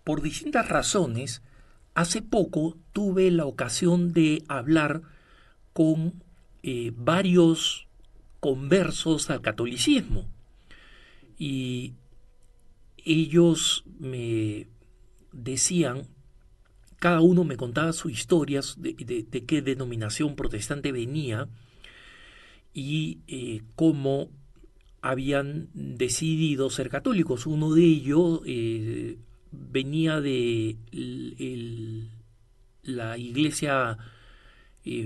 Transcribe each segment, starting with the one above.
por distintas razones, hace poco tuve la ocasión de hablar con varios conversos al catolicismo y ellos me decían, cada uno me contaba sus historias de qué denominación protestante venía y cómo habían decidido ser católicos. Uno de ellos venía de la iglesia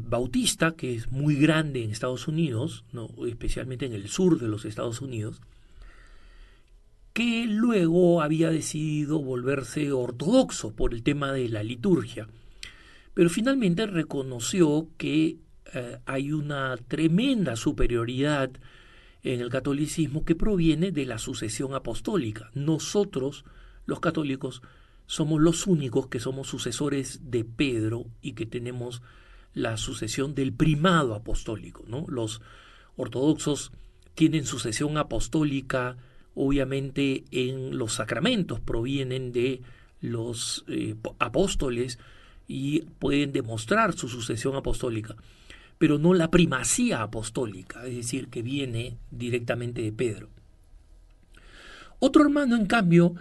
bautista, que es muy grande en Estados Unidos, ¿no? Especialmente en el sur de los Estados Unidos, que luego había decidido volverse ortodoxo por el tema de la liturgia. Pero finalmente reconoció que hay una tremenda superioridad en el catolicismo que proviene de la sucesión apostólica. Nosotros, los católicos, somos los únicos que somos sucesores de Pedro y que tenemos la sucesión del primado apostólico, ¿no? Los ortodoxos tienen sucesión apostólica, obviamente, en los sacramentos, provienen de los apóstoles y pueden demostrar su sucesión apostólica, pero no la primacía apostólica, es decir, que viene directamente de Pedro. Otro hermano, en cambio,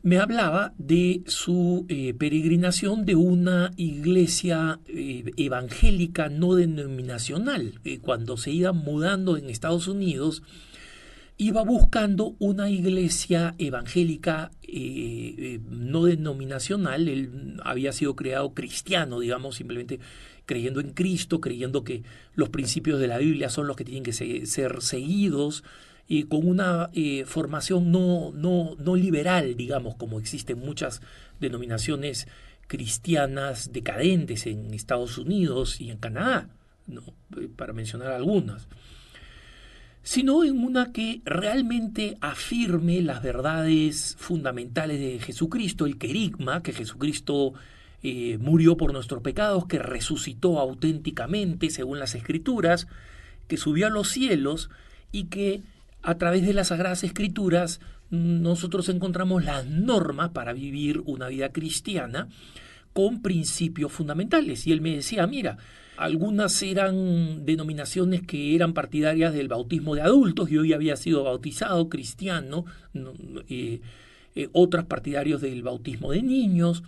me hablaba de su peregrinación de una iglesia evangélica no denominacional. Cuando se iba mudando en Estados Unidos, iba buscando una iglesia evangélica no denominacional. Él había sido creado cristiano, digamos, simplemente creyendo en Cristo, creyendo que los principios de la Biblia son los que tienen que ser seguidos, con una formación no liberal, digamos, como existen muchas denominaciones cristianas decadentes en Estados Unidos y en Canadá, ¿no? Para mencionar algunas, sino en una que realmente afirme las verdades fundamentales de Jesucristo, el querigma, que Jesucristo murió por nuestros pecados, que resucitó auténticamente según las Escrituras, que subió a los cielos y que a través de las Sagradas Escrituras nosotros encontramos las normas para vivir una vida cristiana con principios fundamentales. Y él me decía, mira, algunas eran denominaciones que eran partidarias del bautismo de adultos, yo ya había sido bautizado cristiano, otras partidarios del bautismo de niños,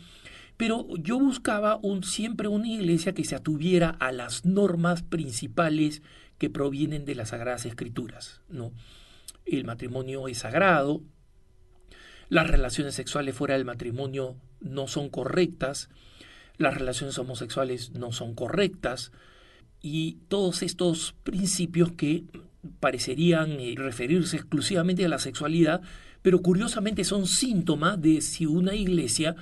pero yo buscaba siempre una iglesia que se atuviera a las normas principales que provienen de las Sagradas Escrituras, ¿no? El matrimonio es sagrado, las relaciones sexuales fuera del matrimonio no son correctas, las relaciones homosexuales no son correctas, y todos estos principios que parecerían referirse exclusivamente a la sexualidad, pero curiosamente son síntomas de si una iglesia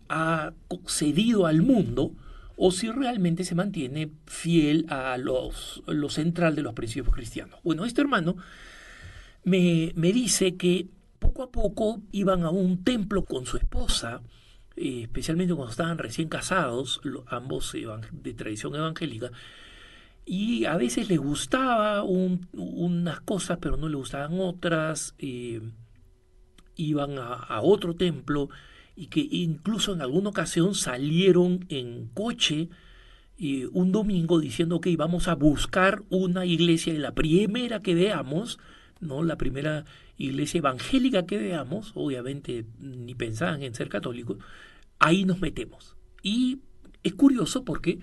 ha cedido al mundo o si realmente se mantiene fiel a lo central de los principios cristianos. Bueno, este hermano me dice que poco a poco iban a un templo con su esposa, especialmente cuando estaban recién casados, ambos de tradición evangélica, y a veces les gustaba unas cosas, pero no les gustaban otras, iban a otro templo, y que incluso en alguna ocasión salieron en coche un domingo diciendo que íbamos a buscar una iglesia, y la primera que veamos, ¿no? La primera iglesia evangélica que veamos, obviamente ni pensaban en ser católicos, ahí nos metemos. Y es curioso porque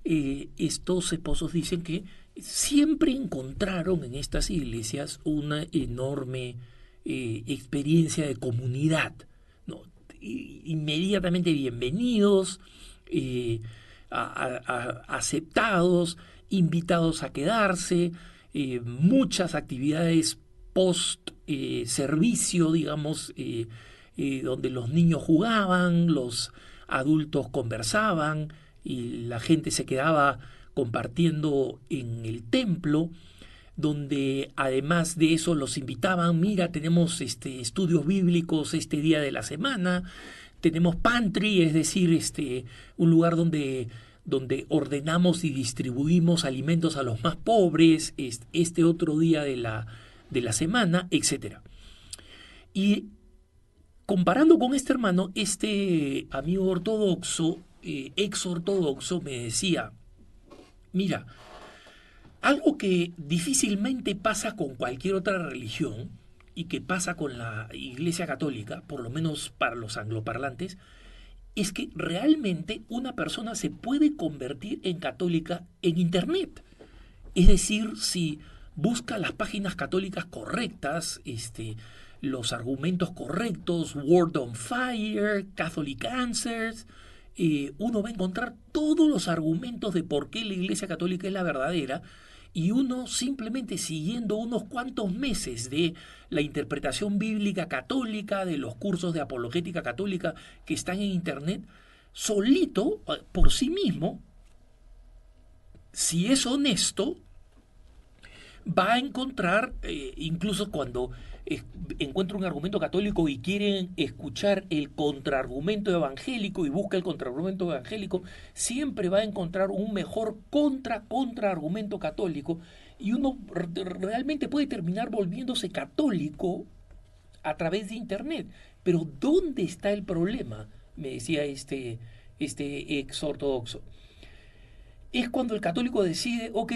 estos esposos dicen que siempre encontraron en estas iglesias una enorme experiencia de comunidad, ¿no? Inmediatamente bienvenidos, aceptados, invitados a quedarse, muchas actividades post servicio, digamos, donde los niños jugaban, los adultos conversaban y la gente se quedaba compartiendo en el templo, donde además de eso los invitaban, mira, tenemos estudios bíblicos este día de la semana, tenemos pantry, es decir, un lugar donde ordenamos y distribuimos alimentos a los más pobres, este otro día de la semana, etc. Y Comparando con este hermano, este amigo ortodoxo, ex ortodoxo, me decía, mira, algo que difícilmente pasa con cualquier otra religión y que pasa con la Iglesia Católica, por lo menos para los angloparlantes, es que realmente una persona se puede convertir en católica en Internet. Es decir, si busca las páginas católicas correctas, los argumentos correctos, Word on Fire, Catholic Answers, uno va a encontrar todos los argumentos de por qué la Iglesia Católica es la verdadera, y uno simplemente siguiendo unos cuantos meses de la interpretación bíblica católica, de los cursos de apologética católica que están en Internet, solito, por sí mismo, si es honesto, va a encontrar, incluso cuando encuentra un argumento católico y quieren escuchar el contraargumento evangélico y busca el contraargumento evangélico, siempre va a encontrar un mejor contraargumento católico, y uno realmente puede terminar volviéndose católico a través de Internet. Pero ¿dónde está el problema? Me decía este ex ortodoxo. Es cuando el católico decide, ok,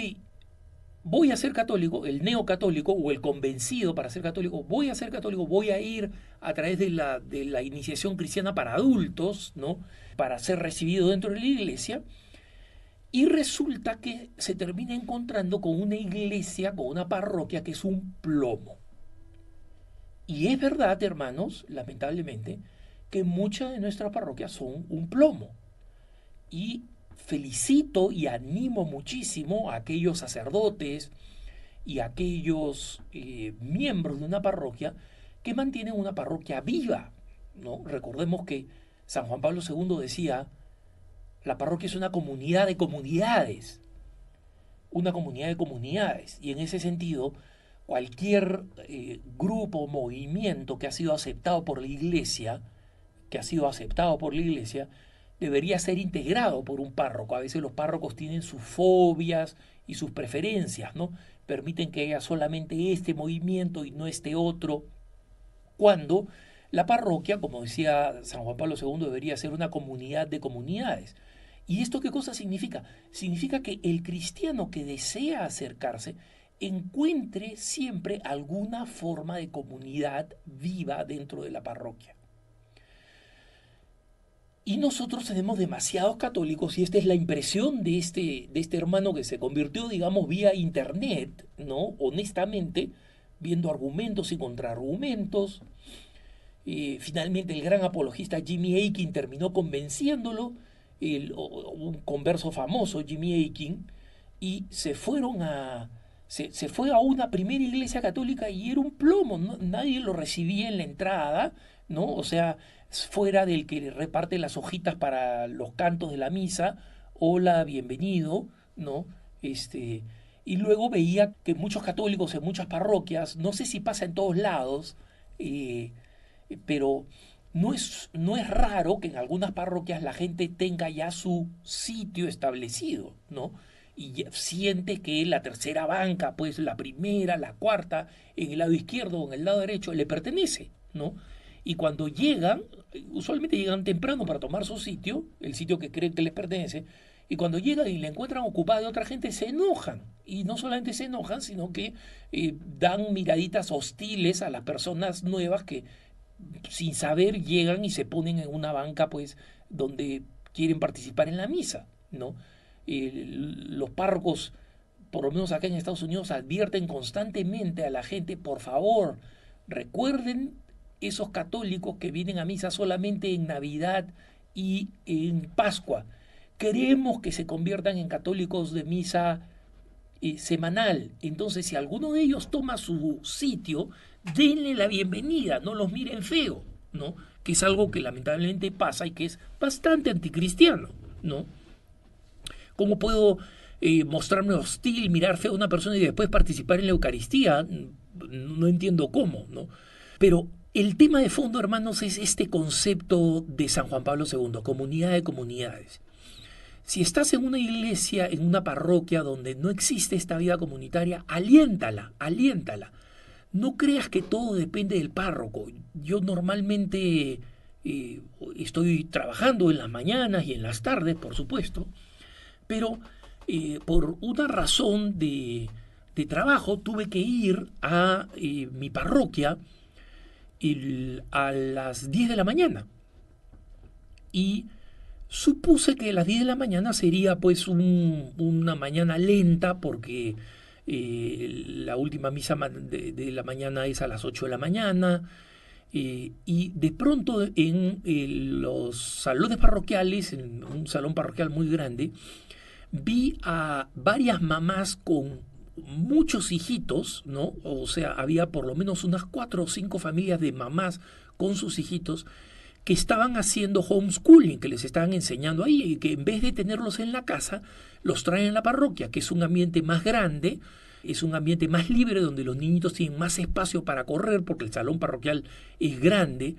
voy a ser católico, el neocatólico o el convencido para ser católico, voy a ser católico, voy a ir a través de la iniciación cristiana para adultos, ¿no? Para ser recibido dentro de la iglesia, y resulta que se termina encontrando con una iglesia, con una parroquia que es un plomo. Y es verdad, hermanos, lamentablemente, que muchas de nuestras parroquias son un plomo. Y felicito y animo muchísimo a aquellos sacerdotes y a aquellos miembros de una parroquia que mantienen una parroquia viva, ¿no? Recordemos que San Juan Pablo II decía, la parroquia es una comunidad de comunidades, y en ese sentido, cualquier grupo o movimiento que ha sido aceptado por la iglesia, debería ser integrado por un párroco. A veces los párrocos tienen sus fobias y sus preferencias, ¿no? Permiten que haya solamente este movimiento y no este otro, cuando la parroquia, como decía San Juan Pablo II, debería ser una comunidad de comunidades. ¿Y esto qué cosa significa? Significa que el cristiano que desea acercarse encuentre siempre alguna forma de comunidad viva dentro de la parroquia. Y nosotros tenemos demasiados católicos, y esta es la impresión de este hermano que se convirtió, digamos, vía internet, ¿no? Honestamente, viendo argumentos y contraargumentos. Finalmente el gran apologista Jimmy Akin terminó convenciéndolo, un converso famoso, Jimmy Akin, y se fue a una primera iglesia católica y era un plomo, ¿no? Nadie lo recibía en la entrada, ¿no? O sea, fuera del que reparte las hojitas para los cantos de la misa, hola, bienvenido, ¿no? Y luego veía que muchos católicos en muchas parroquias, no sé si pasa en todos lados, pero no es raro que en algunas parroquias la gente tenga ya su sitio establecido, ¿no? Y siente que la tercera banca, pues la primera, la cuarta, en el lado izquierdo o en el lado derecho, le pertenece, ¿no? Y cuando llegan, usualmente llegan temprano para tomar su sitio, el sitio que creen que les pertenece, y cuando llegan y la encuentran ocupada de otra gente, se enojan. Y no solamente se enojan, sino que dan miraditas hostiles a las personas nuevas que sin saber llegan y se ponen en una banca, pues, donde quieren participar en la misa, ¿no? Los párrocos, por lo menos acá en Estados Unidos, advierten constantemente a la gente, por favor, recuerden esos católicos que vienen a misa solamente en Navidad y en Pascua. Queremos que se conviertan en católicos de misa semanal. Entonces, si alguno de ellos toma su sitio, denle la bienvenida, no los miren feo, ¿no? Que es algo que lamentablemente pasa y que es bastante anticristiano, ¿no? ¿Cómo puedo mostrarme hostil, mirar feo a una persona y después participar en la Eucaristía? No entiendo cómo, ¿no? Pero el tema de fondo, hermanos, es este concepto de San Juan Pablo II, comunidad de comunidades. Si estás en una iglesia, en una parroquia donde no existe esta vida comunitaria, aliéntala. no creas que todo depende del párroco. Yo normalmente estoy trabajando en las mañanas y en las tardes, por supuesto, pero por una razón de trabajo tuve que ir a mi parroquia a las 10 de la mañana. Y supuse que a las 10 de la mañana sería pues una mañana lenta porque la última misa de la mañana es a las 8 de la mañana. Y de pronto en los salones parroquiales, en un salón parroquial muy grande, vi a varias mamás con muchos hijitos, ¿no? O sea, había por lo menos unas 4 o 5 familias de mamás con sus hijitos que estaban haciendo homeschooling, que les estaban enseñando ahí, y que en vez de tenerlos en la casa, los traen a la parroquia, que es un ambiente más grande, es un ambiente más libre, donde los niñitos tienen más espacio para correr, porque el salón parroquial es grande,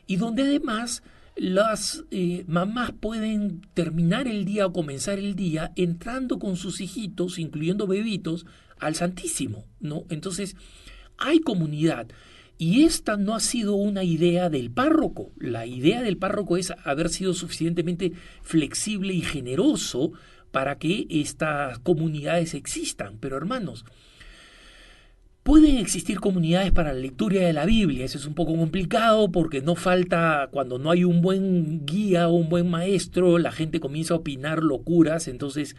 y donde además las mamás pueden terminar el día o comenzar el día entrando con sus hijitos, incluyendo bebitos, al Santísimo, ¿no? Entonces, hay comunidad. Y esta no ha sido una idea del párroco. La idea del párroco es haber sido suficientemente flexible y generoso para que estas comunidades existan. Pero hermanos, pueden existir comunidades para la lectura de la Biblia. Eso es un poco complicado porque no falta, cuando no hay un buen guía o un buen maestro, la gente comienza a opinar locuras. Entonces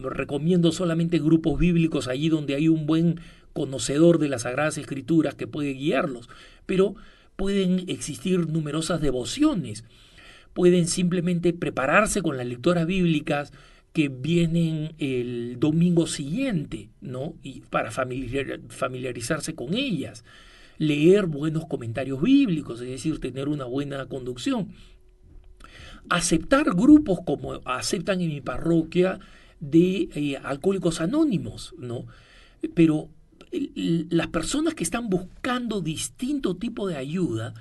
recomiendo solamente grupos bíblicos allí donde hay un buen conocedor de las Sagradas Escrituras que puede guiarlos. Pero pueden existir numerosas devociones. Pueden simplemente prepararse con las lecturas bíblicas que vienen el domingo siguiente, ¿no? Y para familiarizarse con ellas, leer buenos comentarios bíblicos, es decir, tener una buena conducción. Aceptar grupos como aceptan en mi parroquia de alcohólicos anónimos, ¿no? Pero las personas que están buscando distinto tipo de ayuda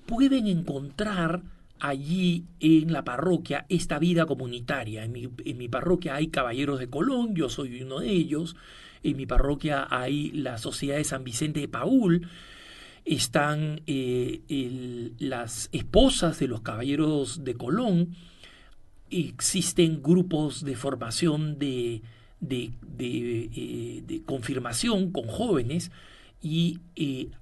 pueden encontrar allí en la parroquia esta vida comunitaria. En mi parroquia hay Caballeros de Colón, yo soy uno de ellos. En mi parroquia hay la Sociedad de San Vicente de Paúl. Están las esposas de los Caballeros de Colón. Existen grupos de formación de confirmación con jóvenes, y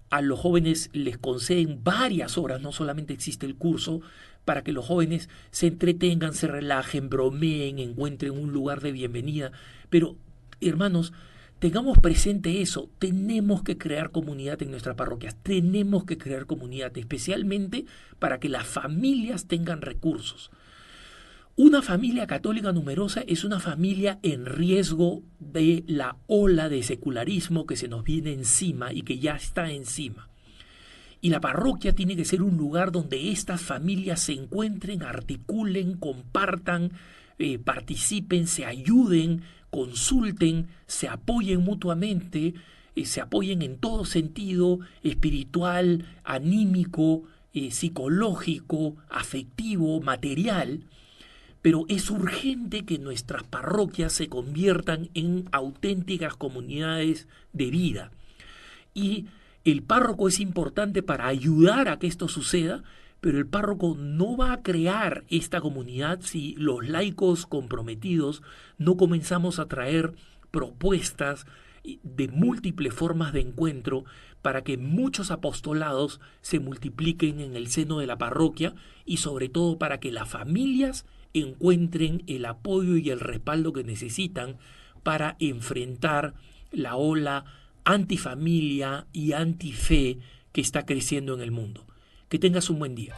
a los jóvenes les conceden varias horas, no solamente existe el curso, para que los jóvenes se entretengan, se relajen, bromeen, encuentren un lugar de bienvenida. Pero, hermanos, tengamos presente eso, tenemos que crear comunidad en nuestras parroquias, tenemos que crear comunidad, especialmente para que las familias tengan recursos. Una familia católica numerosa es una familia en riesgo de la ola de secularismo que se nos viene encima y que ya está encima. Y la parroquia tiene que ser un lugar donde estas familias se encuentren, articulen, compartan, participen, se ayuden, consulten, se apoyen mutuamente, se apoyen en todo sentido, espiritual, anímico, psicológico, afectivo, material. Pero es urgente que nuestras parroquias se conviertan en auténticas comunidades de vida. Y el párroco es importante para ayudar a que esto suceda, pero el párroco no va a crear esta comunidad si los laicos comprometidos no comenzamos a traer propuestas de múltiples formas de encuentro para que muchos apostolados se multipliquen en el seno de la parroquia, y sobre todo para que las familias encuentren el apoyo y el respaldo que necesitan para enfrentar la ola antifamilia y antife que está creciendo en el mundo. Que tengas un buen día.